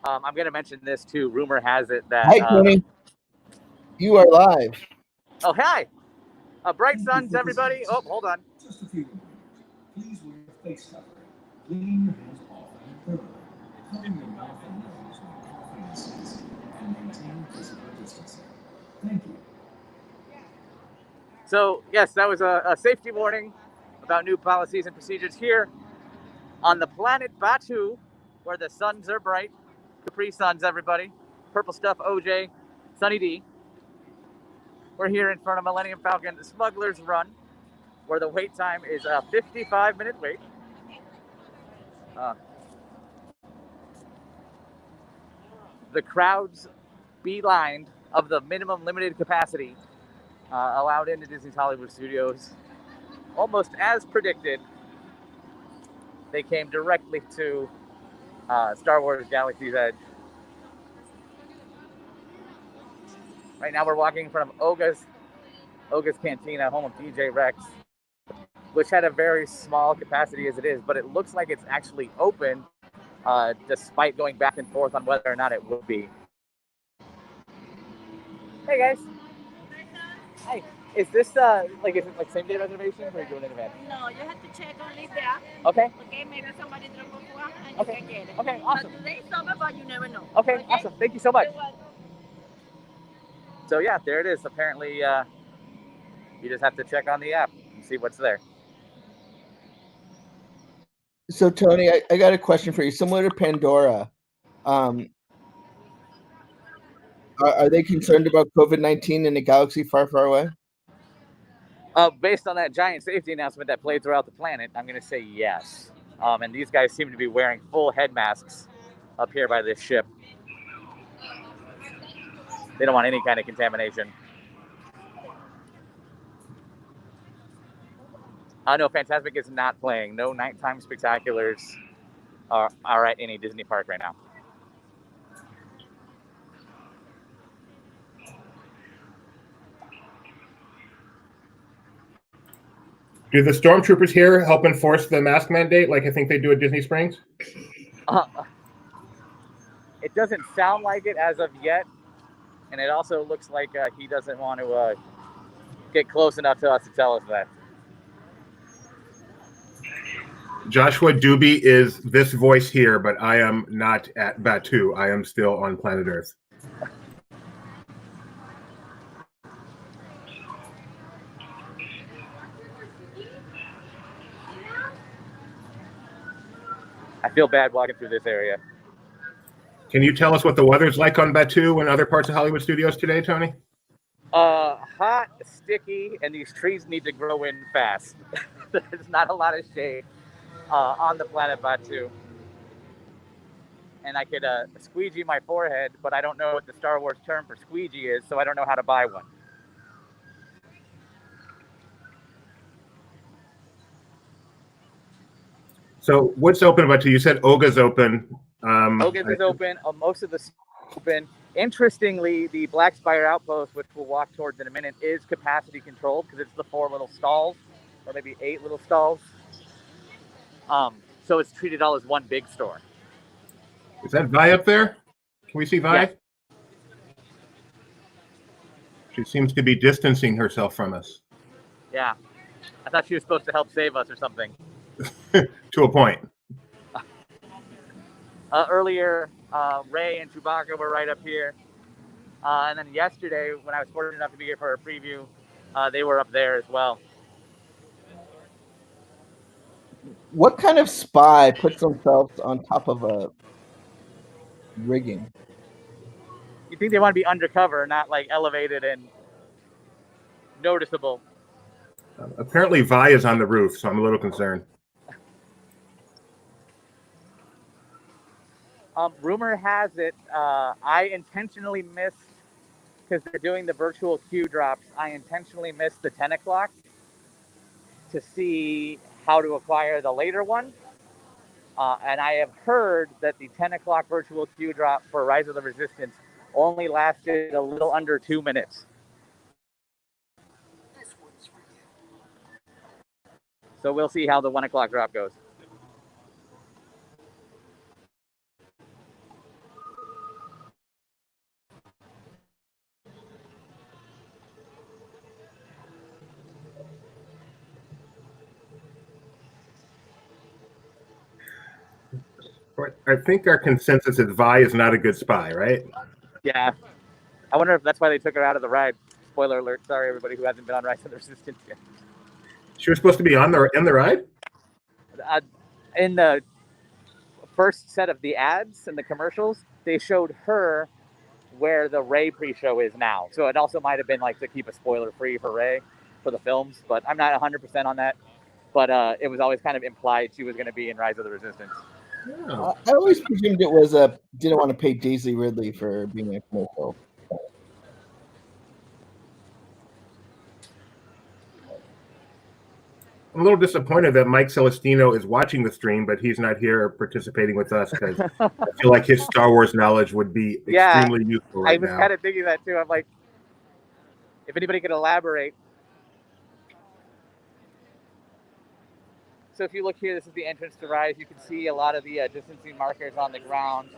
I'm going to mention this too. Rumor has it that. Hi, Tony. You are live. Oh, hi. Bright suns, everybody. Oh, hold on. Just a few reminders. Please wear a face covering. Clean your hands often and thoroughly. Cover your mouth and nose when coughing and sneezing. And maintain physical distancing. Thank you. So, yes, that was a safety warning about new policies and procedures here on the planet Batu, where the suns are bright. Capri Suns, everybody. Purple Stuff, OJ, Sunny D. We're here in front of Millennium Falcon Smuggler's Run, where the wait time is a 55-minute wait. The crowds beelined of the minimum limited capacity allowed into Disney's Hollywood Studios. Almost as predicted, they came directly to Star Wars Galaxy's Edge. Right now we're walking in front of Oga's Cantina, home of DJ Rex, which had a very small capacity as it is, but it looks like it's actually open, despite going back and forth on whether or not it would be. Hey guys. Hi. Is this is it like same day reservation or are you doing it in advance? No, you have to check only there. Okay. Okay, maybe somebody drop off and Okay. you can get it. Okay, awesome. But today is over, but you never know. Okay, awesome. Thank you so much. You're welcome. So yeah, there it is. Apparently, you just have to check on the app and see what's there. So, Tony, I got a question for you. Similar to Pandora, are they concerned about COVID-19 in a galaxy far, far away? Based on that giant safety announcement that played throughout the planet, I'm going to say yes. And these guys seem to be wearing full head masks up here by this ship. They don't want any kind of contamination. No, Fantasmic is not playing. No nighttime spectaculars are at any Disney park right now. Do the stormtroopers here help enforce the mask mandate like I think they do at Disney Springs? It doesn't sound like it as of yet. And it also looks like he doesn't want to get close enough to us to tell us that. Joshua Doobie is this voice here, but I am not at Batu. I am still on planet Earth. I feel bad walking through this area. Can you tell us what the weather's like on Batu and other parts of Hollywood Studios today, Tony? Hot, sticky, and these trees need to grow in fast. There's not a lot of shade on the planet Batu. And I could squeegee my forehead, but I don't know what the Star Wars term for squeegee is, so I don't know how to buy one. So what's open about you? You said Oga's open. Oga's is open. Most of the open. Interestingly, the Black Spire Outpost, which we'll walk towards in a minute, is capacity controlled because it's the 4 little stalls, or maybe 8 little stalls. So it's treated all as one big store. Is that Vi up there? Can we see Vi? Yeah. She seems to be distancing herself from us. Yeah. I thought she was supposed to help save us or something. To a point. Earlier, Ray and Chewbacca were right up here. And then yesterday, when I was fortunate enough to be here for a preview, they were up there as well. What kind of spy puts themselves on top of a rigging? You think they want to be undercover, not like elevated and noticeable. Apparently Vi is on the roof, so I'm a little concerned. Rumor has it, I intentionally missed, because they're doing the virtual queue drops, I intentionally missed the 10 o'clock to see how to acquire the later one. And I have heard that the 10 o'clock virtual queue drop for Rise of the Resistance only lasted a little under 2 minutes. So we'll see how the 1 o'clock drop goes. I think our consensus is Vi is not a good spy, right? Yeah. I wonder if that's why they took her out of the ride. Spoiler alert. Sorry, everybody who hasn't been on Rise of the Resistance yet. She was supposed to be in the ride? In the first set of the ads and the commercials, they showed her where the Rey pre-show is now. So it also might have been like to keep a spoiler free for Rey for the films, but I'm not 100% on that. But it was always kind of implied she was going to be in Rise of the Resistance. Oh. I always presumed it was didn't want to pay Daisy Ridley for being a commercial. I'm a little disappointed that Mike Celestino is watching the stream, but he's not here participating with us because I feel like his Star Wars knowledge would be extremely useful right now. I was now. kind of thinking that too. I'm like, if anybody could elaborate. So if you look here, this is the entrance to Rise. You can see a lot of the distancing markers on the ground.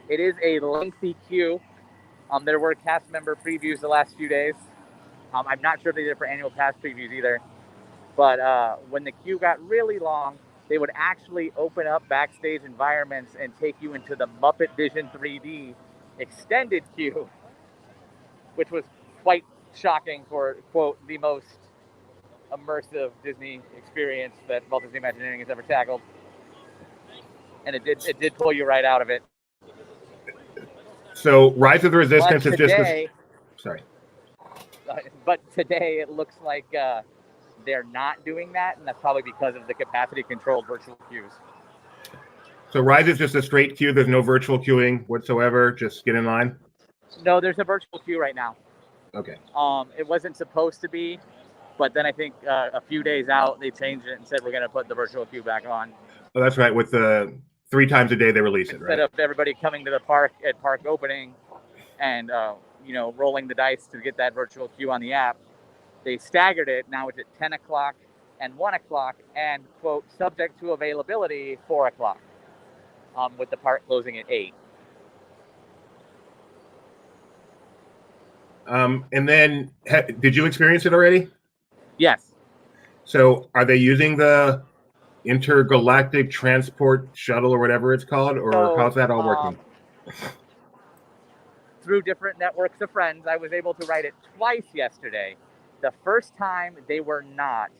It is a lengthy queue. There were cast member previews the last few days. I'm not sure if they did it for annual pass previews either. But when the queue got really long, they would actually open up backstage environments and take you into the Muppet Vision 3D extended queue, which was quite shocking for, quote, the most immersive Disney experience that Walt Disney Imagineering has ever tackled. And it did pull you right out of it. So Rise of the Resistance is today, just sorry. But today it looks like they're not doing that, and that's probably because of the capacity-controlled virtual queues. So Rise is just a straight queue. There's no virtual queuing whatsoever. Just get in line. No, there's a virtual queue right now. Okay. It wasn't supposed to be, but then I think a few days out they changed it and said we're going to put the virtual queue back on. Oh, that's right. With the 3 times a day they release it, right? Instead of everybody coming to the park at park opening and rolling the dice to get that virtual queue on the app, they staggered it. Now it's at 10 o'clock and 1 o'clock and, quote, subject to availability, 4 o'clock, with the park closing at 8. And then, did you experience it already? Yes. So are they using the intergalactic transport shuttle or whatever it's called, or how's that all working? Through different networks of friends, I was able to ride it twice yesterday. The first time they were not.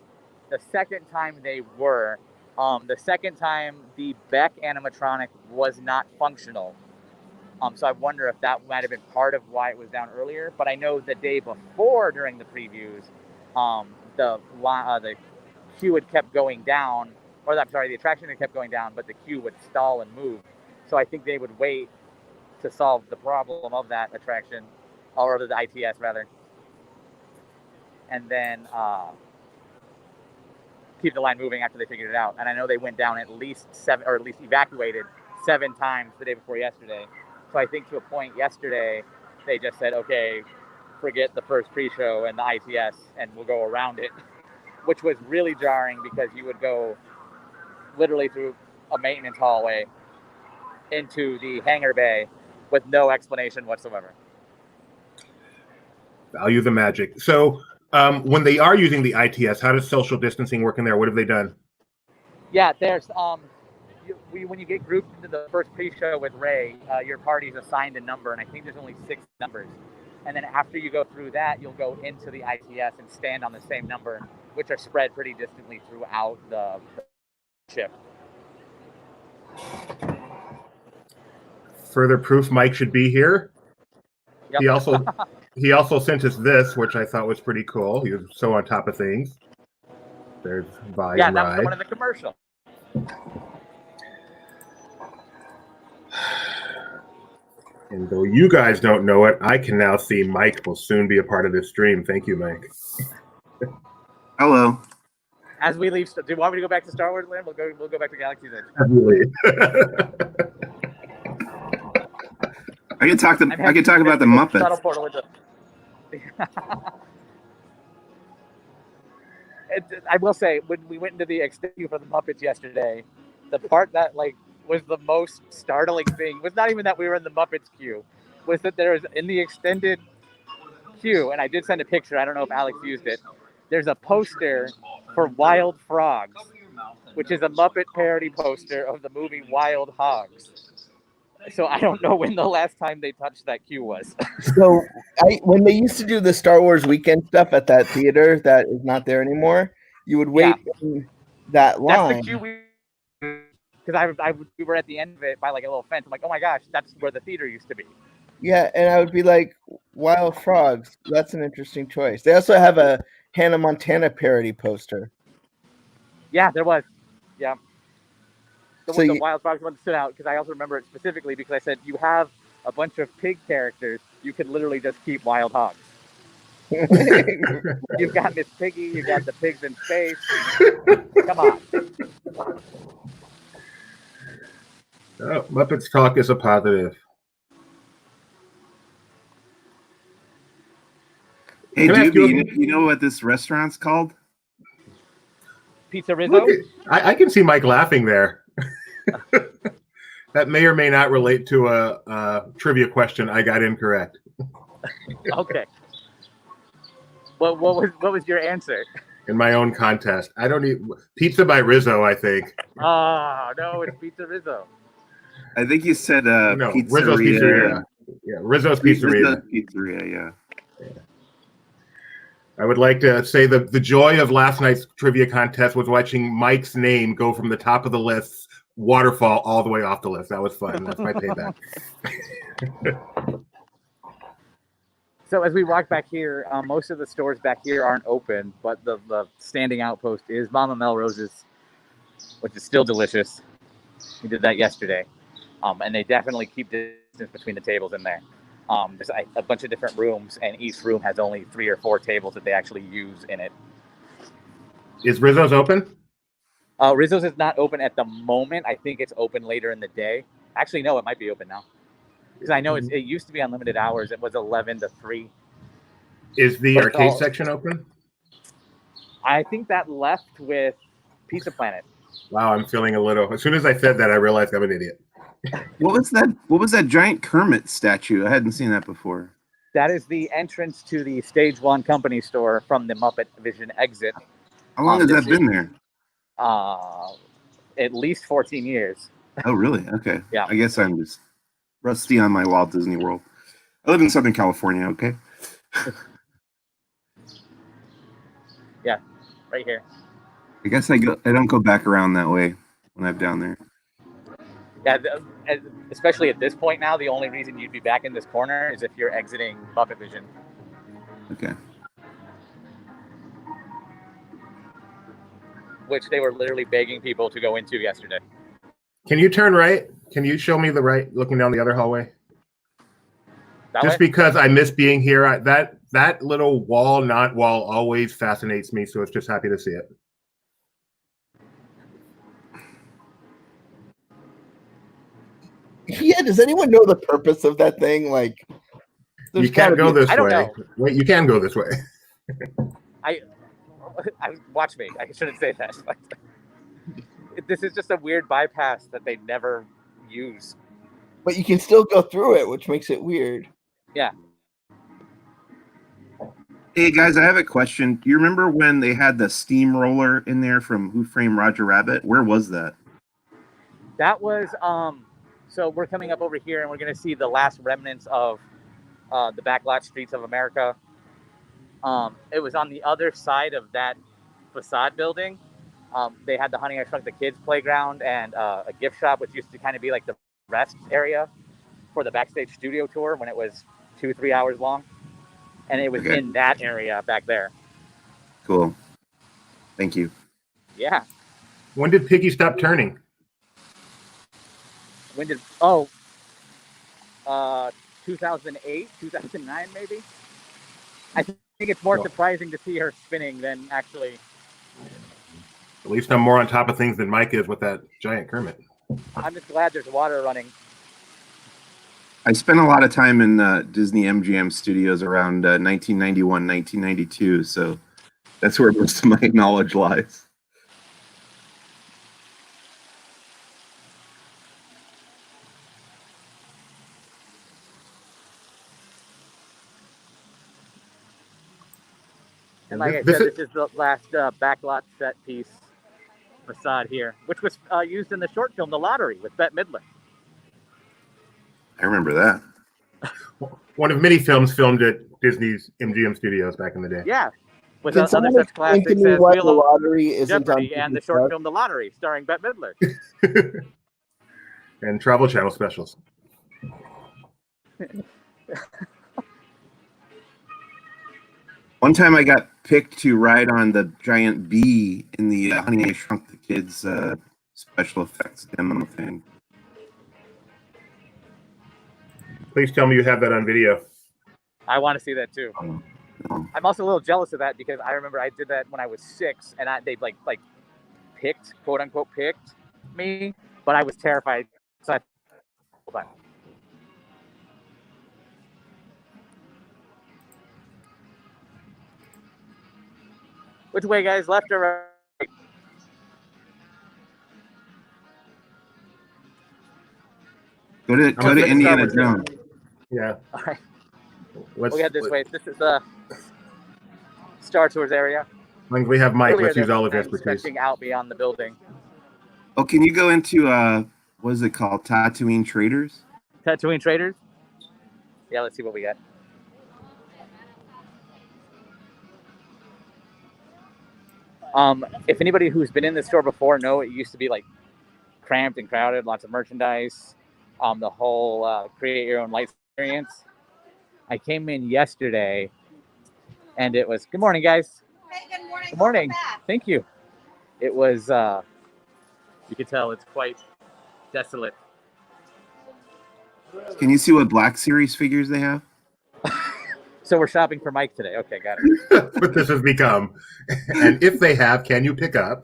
The second time they were. The second time the Beck animatronic was not functional. So I wonder if that might have been part of why it was down earlier. But I know the day before during the previews, the queue had kept going down, or I'm sorry, the attraction had kept going down, but the queue would stall and move. So I think they would wait to solve the problem of that attraction, or the ITS rather, and then keep the line moving after they figured it out. And I know they went down at least 7, or at least evacuated 7 times the day before yesterday. So I think to a point yesterday, they just said, okay, forget the first pre-show and the ITS, and we'll go around it, which was really jarring because you would go literally through a maintenance hallway into the hangar bay with no explanation whatsoever. Value the magic. So when they are using the ITS, how does social distancing work in there? What have they done? Yeah, there's when you get grouped into the first pre-show with Rey, your party's assigned a number, and I think there's only 6 numbers. And then after you go through that, you'll go into the ITS and stand on the same number, which are spread pretty distantly throughout the ship. Further proof Mike should be here. Yep. He also sent us this, which I thought was pretty cool. He was so on top of things. There's Volume Yeah, that was Ride. the one in the commercial. And though you guys don't know it, I can now see Mike will soon be a part of this stream. Thank you, Mike. Hello. As we leave, do you want me to go back to Star Wars Land? We'll go back to Galaxy's Edge. Absolutely. I can talk about the Muppets. Shuttle portal into... I will say, when we went into the extended for the Muppets yesterday, the part that was the most startling thing was not even that we were in the Muppets queue, was that there was in the extended queue, and I did send a picture. I don't know if Alex used it. There's a poster for Wild Frogs, which is a Muppet parody poster of the movie Wild Hogs. So I don't know when the last time they touched that queue was. So when they used to do the Star Wars weekend stuff at that theater that is not there anymore, you would wait in that line. That's the queue because we were at the end of it by like a little fence. I'm like, oh my gosh, that's where the theater used to be. Yeah, and I would be like, Wild Frogs. That's an interesting choice. They also have a Hannah Montana parody poster. Yeah, there was. Yeah. So The Wild Frogs one stood out because I also remember it specifically because I said, you have a bunch of pig characters. You could literally just keep Wild Hogs. You've got Miss Piggy. You got the pigs in space. Come on. Oh, Muppets Talk is a positive. Hey, dude, you know what this restaurant's called? Pizza Rizzo? I can see Mike laughing there. That may or may not relate to a trivia question I got incorrect. Okay. What was your answer? In my own contest. I don't need Pizza by Rizzo, I think. Oh, no, it's Pizza Rizzo. I think you said no, pizzeria. Rizzo's Pizzeria. Yeah, Rizzo's Pizzeria. Pizzeria, yeah. I would like to say the joy of last night's trivia contest was watching Mike's name go from the top of the list, waterfall, all the way off the list. That was fun. That's my payback. So as we walk back here, most of the stores back here aren't open, but the standing outpost is Mama Melrose's, which is still delicious. We did that yesterday. And they definitely keep distance between the tables in there. There's a bunch of different rooms, and each room has only 3 or 4 tables that they actually use in it. Is Rizzo's open? Rizzo's is not open at the moment. I think it's open later in the day. Actually, no, it might be open now. Because I know it used to be unlimited hours. It was 11 to 3. Is the arcade section open? I think that left with Pizza Planet. Wow, I'm feeling a little. As soon as I said that, I realized I'm an idiot. What was that? What was that giant Kermit statue? I hadn't seen that before. That is the entrance to the Stage 1 company store from the Muppet Vision exit. How long has that been there? At least 14 years. Oh, really? Okay. Yeah. I guess I'm just rusty on my Walt Disney World. I live in Southern California, okay? Yeah, right here. I guess I don't go back around that way when I'm down there. Yeah, especially at this point now, the only reason you'd be back in this corner is if you're exiting Muppet Vision. Okay. Which they were literally begging people to go into yesterday. Can you turn right? Can you show me the right, looking down the other hallway? Just because I miss being here. That little wall, not wall, always fascinates me, so it's just happy to see it. Yeah, does anyone know the purpose of that thing? Like, you can't go this way. I don't know. Wait, you can go this way. I watch me. I shouldn't say that. This is just a weird bypass that they never use. But you can still go through it, which makes it weird. Yeah. Hey guys, I have a question. Do you remember when they had the steamroller in there from Who Framed Roger Rabbit? Where was that? That was so we're coming up over here and we're going to see the last remnants of the backlot streets of America. It was on the other side of that facade building. They had the Honey I Shrunk the Kids playground and a gift shop, which used to kind of be like the rest area for the backstage studio tour when it was 2-3 hours long. And it was in that area back there. Cool. Thank you. Yeah. When did Piggy stop turning? 2008, 2009 maybe. I think it's more surprising to see her spinning than actually. At least I'm more on top of things than Mike is with that giant Kermit. I'm just glad there's water running. I spent a lot of time in Disney MGM studios around 1991, 1992, so that's where most of my knowledge lies. And like I said, this is the last backlot set piece facade here, which was used in the short film The Lottery with Bette Midler. I remember that. One of many films filmed at Disney's MGM Studios back in the day. Yeah, with Can other someone such explain classics to me as why Wheel the of lottery isn't Jeopardy on and the Disney short Plus? film The Lottery, starring Bette Midler. And Travel Channel specials. One time I got picked to ride on the giant bee in the Honey, I Shrunk the Kids special effects demo thing. Please tell me you have that on video. I want to see that too. No. I'm also a little jealous of that because I remember I did that when I was 6, and they like picked, quote unquote, picked me, but I was terrified. So I Which way, guys? Left or right? Go to Indiana Jones. Yeah. All right. We'll head this way. This is the Star Tours area. We have Mike. Earlier Let's use all of his I'm expertise. stretching out beyond the building. Oh, can you go into what is it called? Tatooine Traders? Tatooine Traders? Yeah, let's see what we got. If anybody who's been in the store before know, it used to be like cramped and crowded, lots of merchandise, the whole create your own light experience. I came in yesterday and it was, good morning, guys. Hey, good morning. Good morning. Welcome back. Thank you. It was, you can tell it's quite desolate. Can you see what Black Series figures they have? So we're shopping for Mike today. Okay, got it. That's what this has become. And if they have, can you pick up?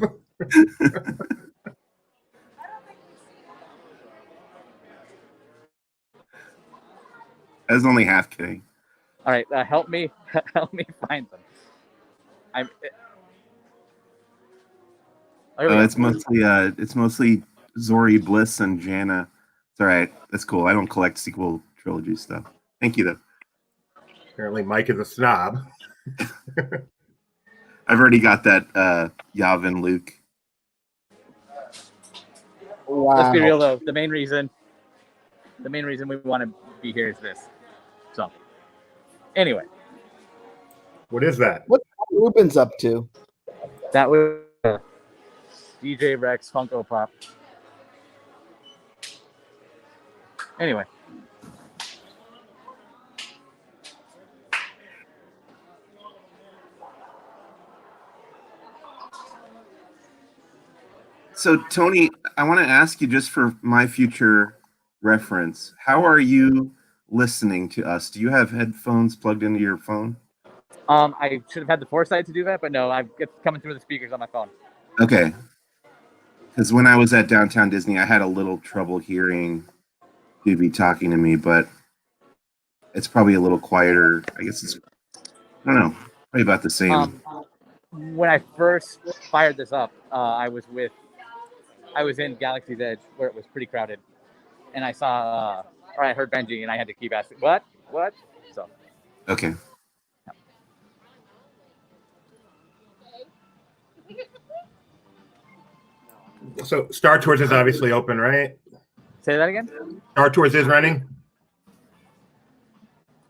I was only half kidding. All right, help me find them. It's mostly Zori Bliss and Jana. It's all right. That's cool. I don't collect sequel trilogy stuff. Thank you, though. Apparently, Mike is a snob. I've already got that Yavin Luke. Wow. Let's be real though. The main reason we want to be here is this. So, anyway, What is that? What's Ruben's up to? that was DJ Rex Funko Pop. Anyway, So, Tony, I want to ask you just for my future reference, how are you listening to us? Do you have headphones plugged into your phone? I should have had the foresight to do that, but no, it's coming through the speakers on my phone. Okay. Because when I was at Downtown Disney, I had a little trouble hearing you be talking to me, but it's probably a little quieter. I guess it's, I don't know, probably about the same. When I first fired this up, I was in Galaxy's Edge where it was pretty crowded, and I saw, or I heard Benji, and I had to keep asking, what? So. Okay. So Star Tours is obviously open, right? Say that again? Star Tours is running?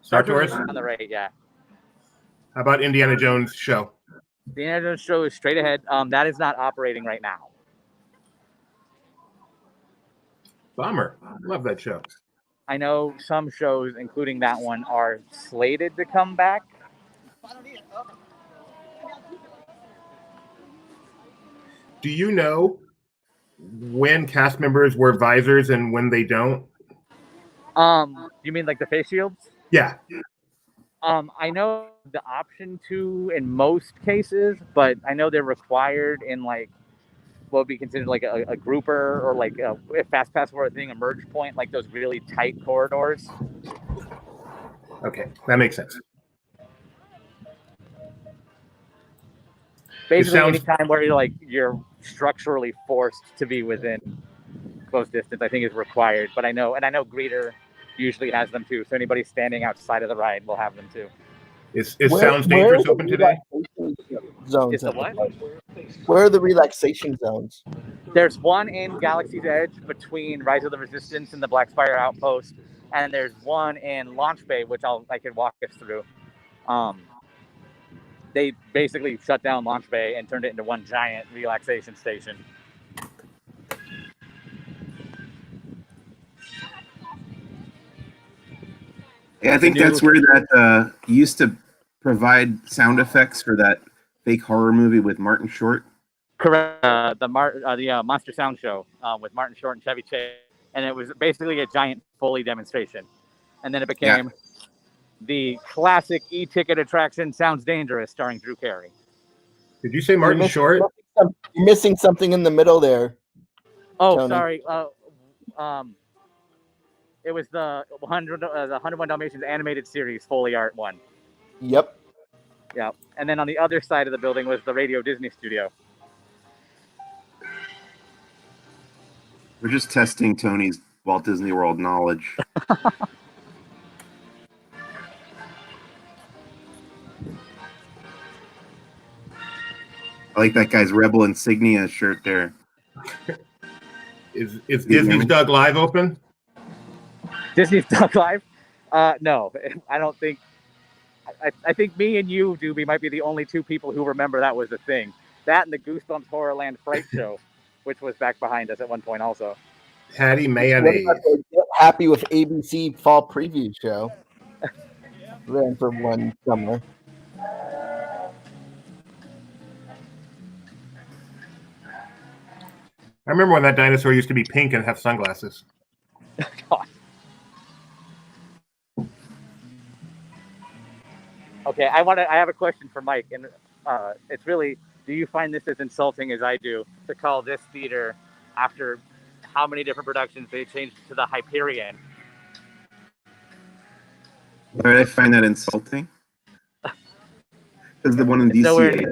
Star Tours? On the right, yeah. How about Indiana Jones show? The Indiana Jones show is straight ahead. That is not operating right now. Bummer. Love that show. I know some shows, including that one, are slated to come back. Do you know when cast members wear visors and when they don't? You mean like the face shields? Yeah. I know the option to in most cases, but I know they're required in like what would be considered like a grouper or like a fast pass for a thing, a merge point, like those really tight corridors. Okay, that makes sense. Basically, any time where you're structurally forced to be within close distance, I think is required. But I know Greeter usually has them too. So anybody standing outside of the ride will have them too. Is Sounds Dangerous open today? zones? Is the what? Where are the relaxation zones? There's one in Galaxy's Edge between Rise of the Resistance and the Black Spire Outpost, and there's one in Launch Bay, which I could walk us through. They basically shut down Launch Bay and turned it into one giant relaxation station. Yeah, I think that's where that used to provide sound effects for that fake horror movie with Martin Short. Correct. The Monster Sound Show with Martin Short and Chevy Chase, and it was basically a giant Foley demonstration. And then it became the classic e-ticket attraction Sounds Dangerous, starring Drew Carey. Did you say Martin Short? You're missing something in the middle there. Oh, Tony. sorry. It was the 101 Dalmatians animated series Foley art one. Yep. Yeah. And then on the other side of the building was the Radio Disney Studio. We're just testing Tony's Walt Disney World knowledge. I like that guy's Rebel insignia shirt there. Is Disney's Doug Live open? Disney's Doug Live? No, I don't think. I think me and you, Doobie, might be the only two people who remember that was a thing. That and the Goosebumps Horrorland Fright Show, which was back behind us at one point also. Patty Mayonnaise. Get happy with ABC Fall Preview Show. Ran for one summer. I remember when that dinosaur used to be pink and have sunglasses. God. Okay, I have a question for Mike, and it's really, do you find this as insulting as I do to call this theater after how many different productions they changed to the Hyperion? Why I find that insulting? Because the one in DC.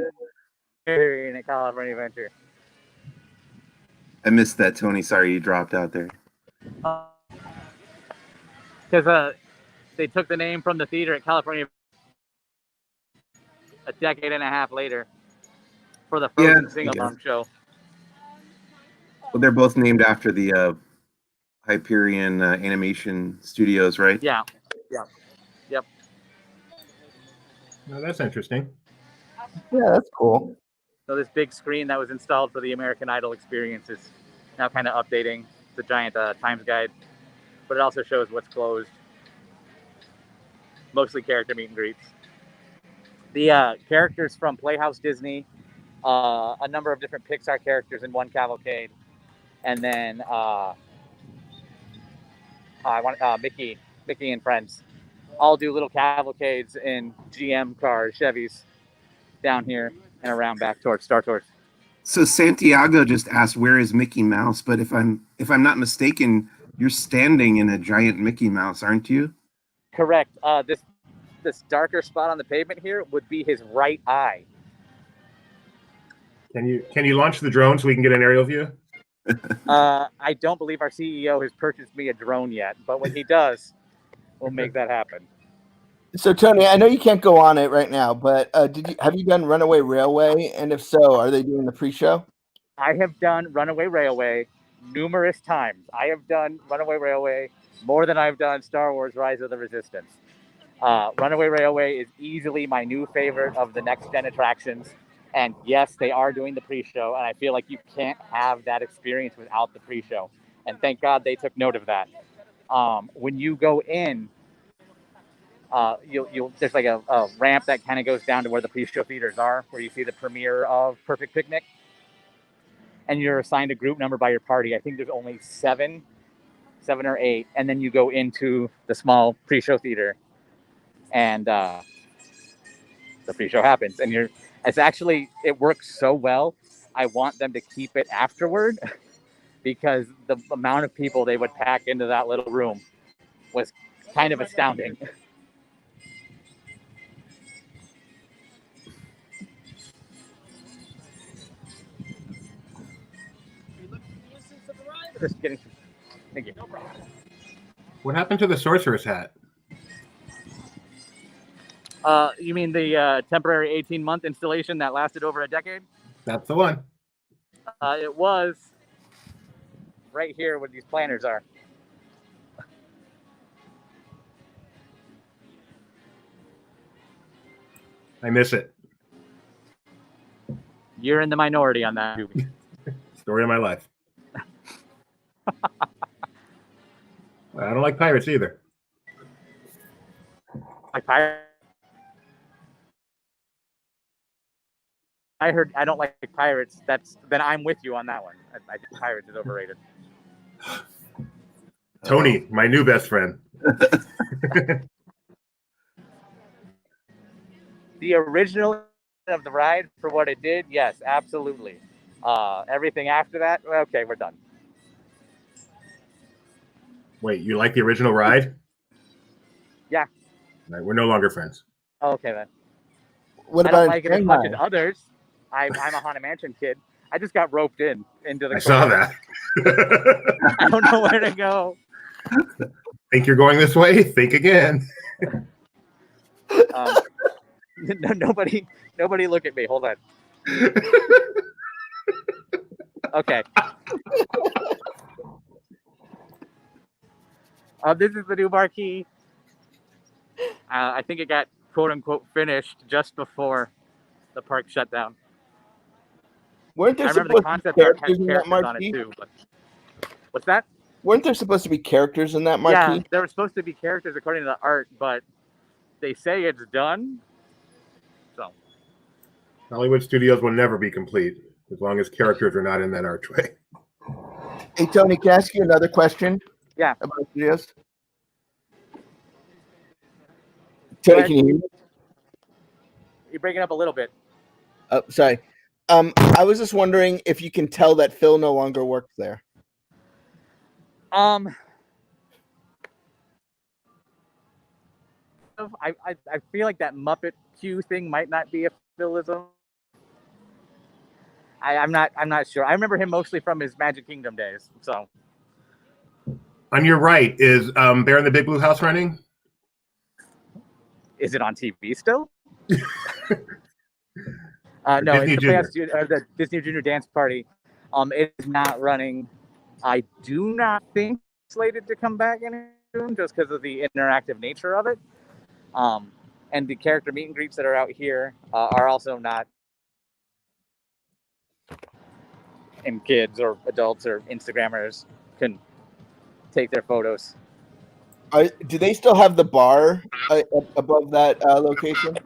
Hyperion at California Adventure. I missed that, Tony. Sorry you dropped out there. Because they took the name from the theater at California a decade and a half later for the Frozen sing-along show. Well, they're both named after the Hyperion animation studios, right? Yeah. Yep. No, that's interesting. Yeah, that's cool. So this big screen that was installed for the American Idol experience is now kind of updating the giant times guide, but it also shows what's closed. Mostly character meet and greets. The characters from Playhouse Disney, a number of different Pixar characters in one cavalcade, and then Mickey and friends all do little cavalcades in GM cars, Chevys, down here and around back towards Star Tours. So Santiago just asked, "Where is Mickey Mouse?" But if I'm not mistaken, you're standing in a giant Mickey Mouse, aren't you? Correct. This darker spot on the pavement here would be his right eye. Can you launch the drone so we can get an aerial view? I don't believe our CEO has purchased me a drone yet, but when he does, we'll make that happen. So Tony, I know you can't go on it right now, but have you done Runaway Railway? And if so, are they doing the pre-show? I have done Runaway Railway numerous times. I have done Runaway Railway more than I've done Star Wars Rise of the Resistance. Runaway Railway is easily my new favorite of the next-gen attractions. And yes, they are doing the pre-show, and I feel like you can't have that experience without the pre-show. And thank God they took note of that. When you go in, there's like a ramp that kind of goes down to where the pre-show theaters are, where you see the premiere of Perfect Picnic. And you're assigned a group number by your party. I think there's only seven or eight. And then you go into the small pre-show theater, and the pre-show happens. And it works so well. I want them to keep it afterward because the amount of people they would pack into that little room was kind of astounding. Just kidding. Thank you. What happened to the sorcerer's hat? You mean the temporary 18-month installation that lasted over a decade? That's the one. It was right here where these planters are. I miss it. You're in the minority on that movie. Story of my life. I don't like pirates either. Like pirates. I heard I don't like pirates. Then I'm with you on that one. I think pirates is overrated. Tony, my new best friend. The original of the ride for what it did, yes, absolutely. Everything after that, okay, we're done. Wait, you like the original ride? Yeah. Right, we're no longer friends. Okay then. What I don't about like it as much as others. I'm a Haunted Mansion kid. I just got roped into the. I saw that. I don't know where to go. Think you're going this way? Think again. Nobody look at me. Hold on. Okay. This is the new marquee. I think it got quote unquote finished just before the park shut down. Weren't there I remember the supposed to concept be art characters had in that characters on it marquee? too. But what's that? Weren't there supposed to be characters in that Yeah, marquee? there were supposed to be characters according to the art, but they say it's done. So Hollywood Studios will never be complete as long as characters are not in that archway. Hey, Tony, can I ask you another question? Yeah. About studios? Tony, can you hear me? You're breaking up a little bit. Oh, sorry. I was just wondering if you can tell that Phil no longer works there. I feel like that Muppet Q thing might not be a Philism. I'm not sure. I remember him mostly from his Magic Kingdom days. So On your right, is Bear in the Big Blue House running? is it on TV still? No, Disney it's Junior. the Disney Junior Dance Party. It is not running. I do not think it's slated to come back any soon, just because of the interactive nature of it. And the character meet and greets that are out here are also not. And kids or adults or Instagrammers can take their photos. Do they still have the bar above that location?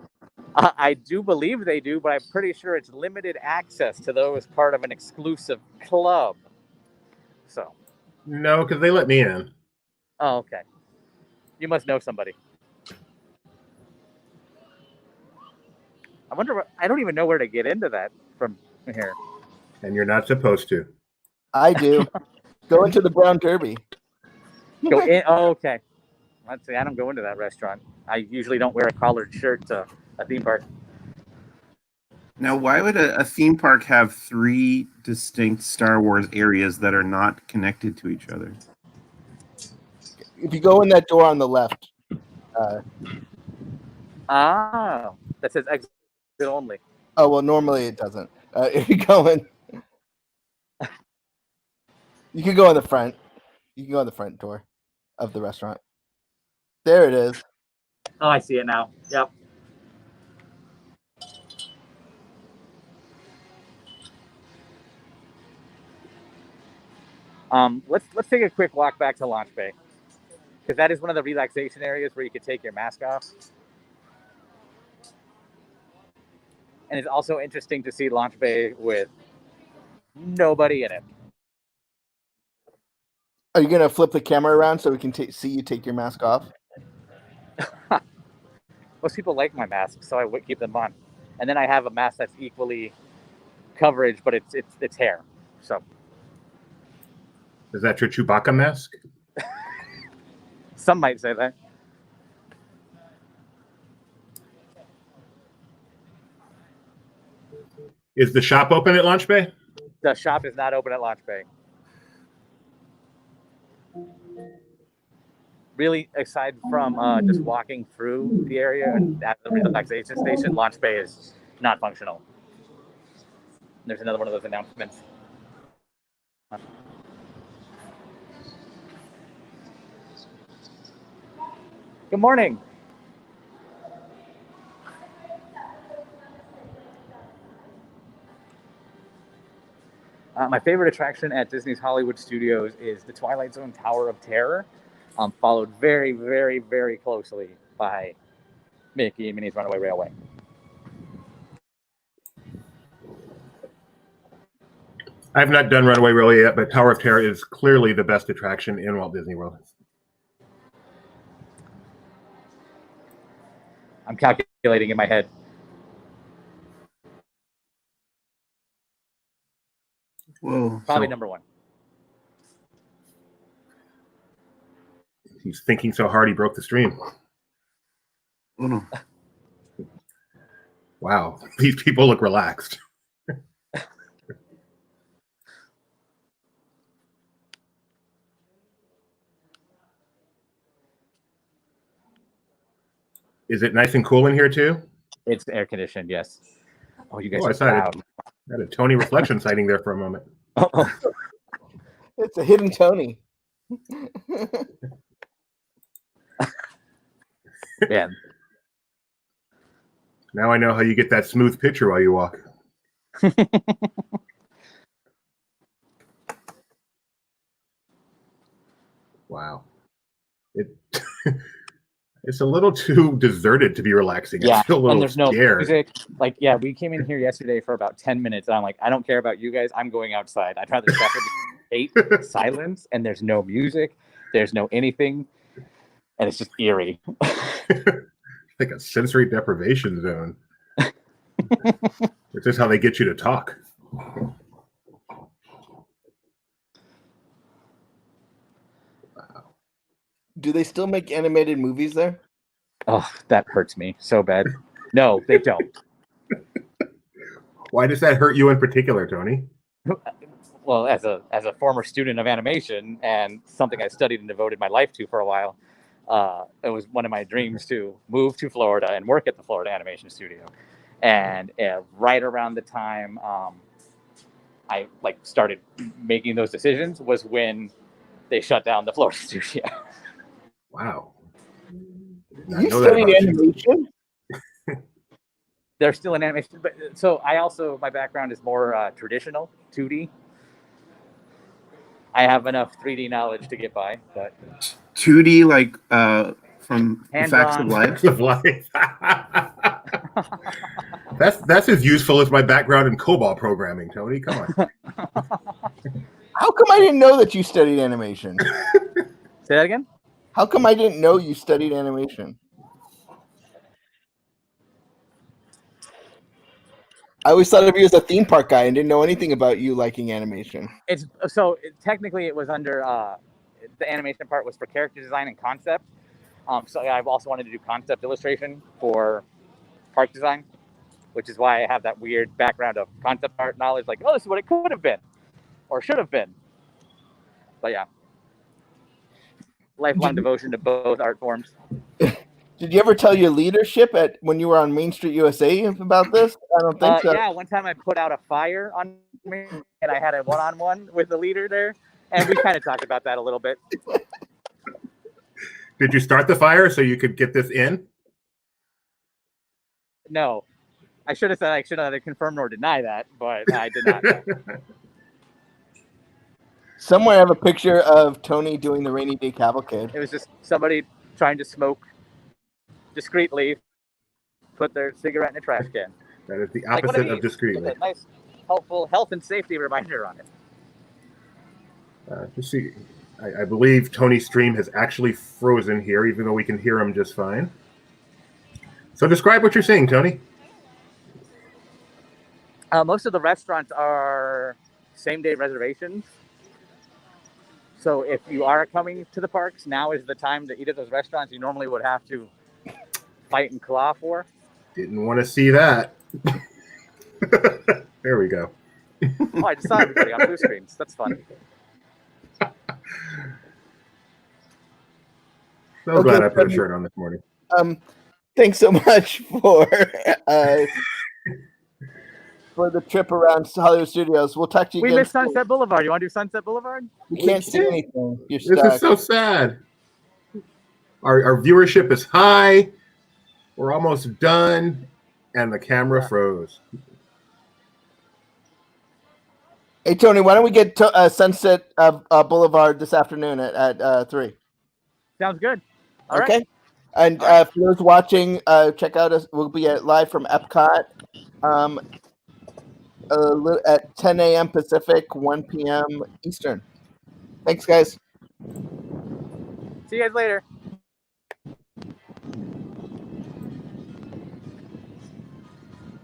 I do believe they do, but I'm pretty sure it's limited access to those part of an exclusive club. So. No, because they let me in. Oh, okay. You must know somebody. I wonder. I don't even know where to get into that from here. And you're not supposed to. I do. Go into the Brown Derby. Go in. Oh, okay. Let's see. I don't go into that restaurant. I usually don't wear a collared shirt to a theme park. Now, why would a theme park have 3 distinct Star Wars areas that are not connected to each other? If you go in that door on the left. That says exit only. Oh, well, normally it doesn't. If you go in, you can go in the front. You can go in the front door of the restaurant. There it is. Oh, I see it now. Yep. Let's take a quick walk back to Launch Bay, because that is one of the relaxation areas where you could take your mask off. And it's also interesting to see Launch Bay with nobody in it. Are you gonna flip the camera around so we can see you take your mask off? Most people like my mask, so I would keep them on. And then I have a mask that's equally coverage, but it's hair. So. Is that your Chewbacca mask? Some might say that. Is the shop open at Launch Bay? The shop is not open at Launch Bay. really, aside from just walking through the area at the relaxation station, Launch Bay is not functional. There's another one of those announcements. Good morning. My favorite attraction at Disney's Hollywood Studios is the Twilight Zone Tower of Terror, followed very, very, very closely by Mickey and Minnie's Runaway Railway. I've not done Runaway Railway yet, but Tower of Terror is clearly the best attraction in Walt Disney World. I'm calculating in my head. Whoa. Probably number one. He's thinking so hard he broke the stream. Oh no. Wow, these people look relaxed. Is it nice and cool in here too? It's air conditioned, yes. Oh, you guys I are thought loud. I had a Tony reflection sighting there for a moment. Oh. It's a hidden Tony. Man. Now I know how you get that smooth picture while you walk. Wow. It's a little too deserted to be relaxing. Yeah, I feel a little and there's no scared. music. Like, yeah, we came in here yesterday for about 10 minutes, and I'm like, I don't care about you guys. I'm going outside. I'd rather suffer the hate, silence, and there's no music. There's no anything, and it's just eerie. Like a sensory deprivation zone. This is how they get you to talk. Do they still make animated movies there? Oh, that hurts me so bad. No, they don't. Why does that hurt you in particular, Tony? Well, as a former student of animation and something I studied and devoted my life to for a while, it was one of my dreams to move to Florida and work at the Florida Animation Studio. And right around the time I started making those decisions was when they shut down the Florida studio. Wow. You studied animation? They're still in animation, but so my background is more traditional 2D. I have enough 3D knowledge to get by, but 2D, like from the Facts of Hand-drawn. Life. Of life. That's as useful as my background in COBOL programming, Tony. Come on. How come I didn't know that you studied animation? Say that again? How come I didn't know you studied animation? I always thought of you as a theme park guy and didn't know anything about you liking animation. Technically it was under the animation part was for character design and concept. So I've also wanted to do concept illustration for park design, which is why I have that weird background of concept art knowledge. Like, oh, this is what it could have been or should have been. But yeah, lifelong devotion to both art forms. Did you ever tell your leadership when you were on Main Street USA about this? I don't think so. Yeah, one time I put out a fire on me, and I had a one-on-one with the leader there, and we kind of talked about that a little bit. Did you start the fire so you could get this in? No, I should have said I should either confirm nor deny that, but I did not. Somewhere I have a picture of Tony doing the rainy day cavalcade. It was just somebody trying to smoke discreetly, put their cigarette in a trash can. That is the opposite of discreetly. With a nice, helpful health and safety reminder on it. Just see, I believe Tony's stream has actually frozen here, even though we can hear him just fine. So describe what you're seeing, Tony. Most of the restaurants are same-day reservations. So if you are coming to the parks, now is the time to eat at those restaurants you normally would have to fight and claw for. Didn't want to see that. There we go. Oh, I just saw everybody on blue screens. That's fun. So glad I put a shirt on this morning. Thanks so much for the trip around Hollywood Studios. We'll talk to you We again. missed Sunset Boulevard. You want to do Sunset Boulevard? We can't see anything. You're This stuck. is so sad. Our viewership is high. We're almost done, and the camera froze. Hey, Tony, why don't we get to, Sunset Boulevard this afternoon at 3? Sounds good. All okay. right. And for those watching, check out us. We'll be live from Epcot at 10 a.m. Pacific, 1 p.m. Eastern. Thanks, guys. See you guys later.